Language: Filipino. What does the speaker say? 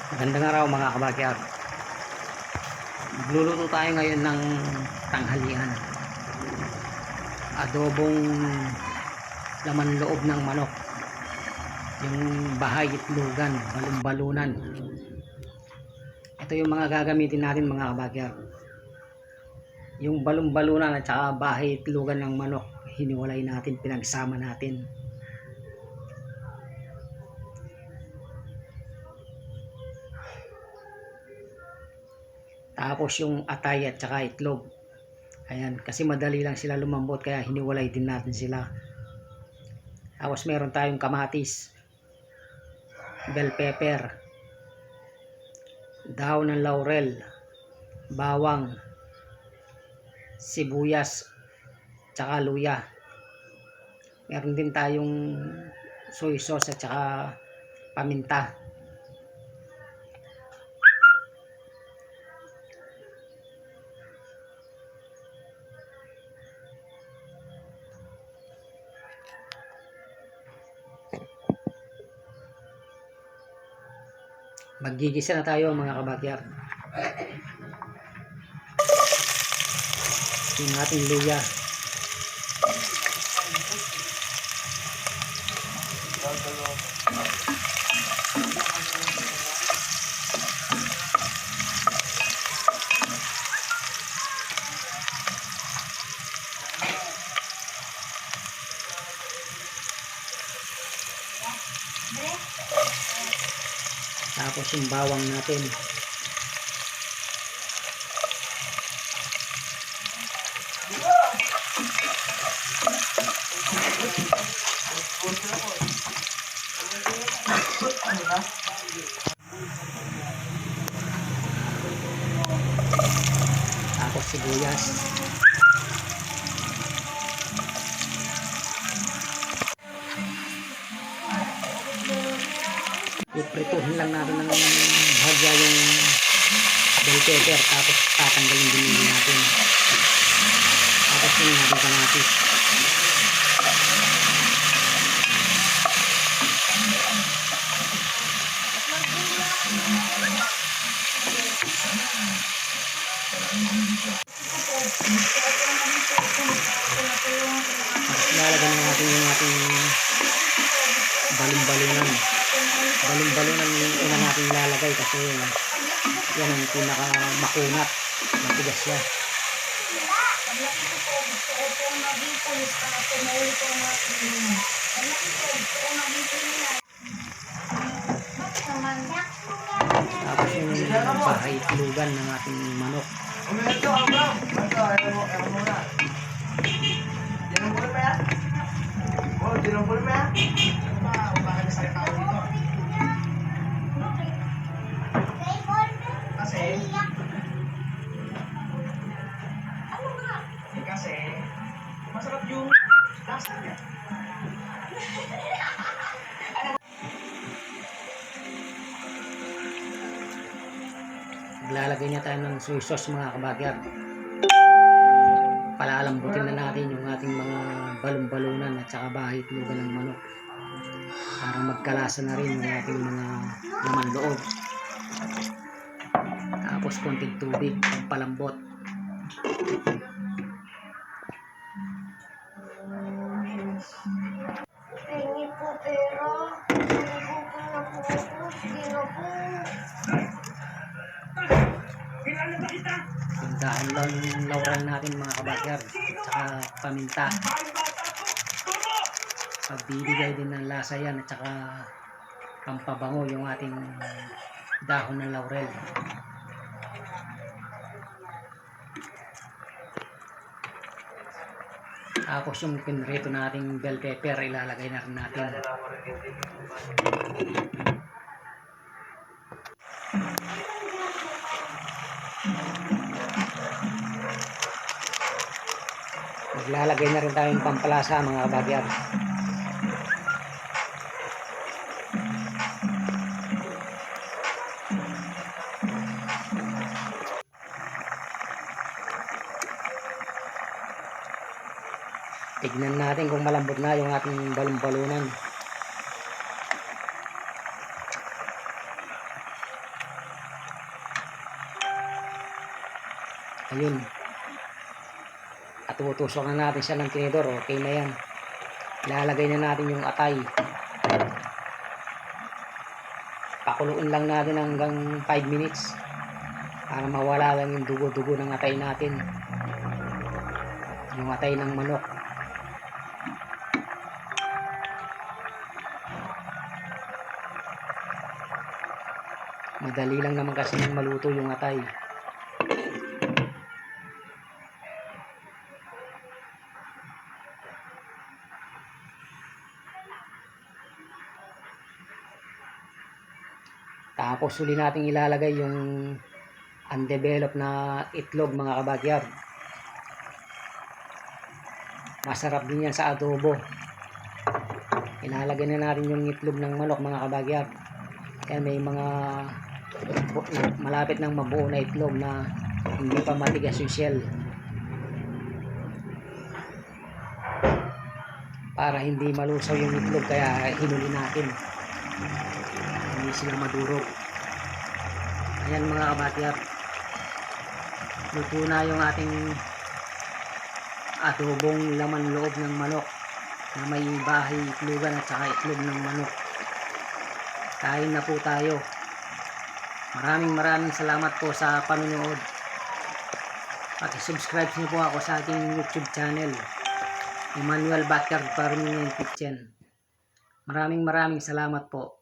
Magandang araw mga kabakyard. Magluluto tayo ngayon ng tanghalian. Adobong laman loob ng manok. Yung bahay itlogan, balon-balunan. Ito yung mga gagamitin natin mga kabakyard. Yung balon-balunan at saka bahay itlogan ng manok, hiniwalay natin, pinagsama natin. Tapos yung atay at saka itlog. Ayan, kasi madali lang sila lumambot kaya hiniwalay din natin sila. Tapos meron tayong kamatis, bell pepper, dahon ng laurel, bawang, sibuyas, tsaka luya. Meron din tayong soy sauce at saka paminta. Magigisa na tayo mga kabakyard. Yung ating luya. Tapos yung bawang natin. Tapos sibuyas. Iprituhin lang natin ng bahagya yung bell pepper, tapos tatanggalin din natin. Tapos yung natin kamatis. Lalagyan natin yung ating balon-balunan. Balon-balunan yung una natin ilalagay kasi yan ang pinaka makunat. Matigas siya. Tapos yung bahay itlogan ng ating manok. Kasi masarap yung lasa niya. Maglalagay na tayo ng soy sauce mga kabakyard. Palalambutin na natin yung ating mga balon-balunan at saka bahay itlogan ng manok para magkalasa na rin yung ating mga laman loob. Tapos konting tubig pampalambot. Hingi po pera. Nagugutom na po ako. Sige na po. Yung dahon lang yung laurel natin mga kabakyard, saka paminta. Pagbibigay din ng lasa yan at saka pampabango yung ating dahon ng laurel. Tapos yung pinrito nating bell pepper ilalagay na rin natin. Maglalagay na rin tayong pampalasa mga kabakyard. Tignan natin kung malambot na yung ating balon-balunan. Ayun. At tutusok na natin siya ng tinidor. Okay na yan. Ilalagay na natin yung atay. Pakuluin lang natin hanggang 5 minutes. Para mawala lang yung dugo-dugo ng atay natin. Yung atay ng manok. Madali lang naman kasi nang maluto yung atay. Tapos huli natin ilalagay yung undeveloped na itlog mga kabagyar. Masarap din yan sa adobo. Ilalagay na natin yung itlog ng manok mga kabagyar. Kaya may mga malapit ng mabuo na itlog na hindi pa matigas yung shell. Para hindi malusaw yung itlog kaya hinuli natin. Hindi sila madurog. Ayan mga kabagyar. Luto na yung ating adobong laman loob ng manok na may bahay itlogan at saka itlog ng manok. Kain na po tayo. Maraming salamat po sa panonood. Paki-subscribe niyo po ako sa aking YouTube channel, Emmanuel Backyard Farming and Kitchen. Maraming salamat po.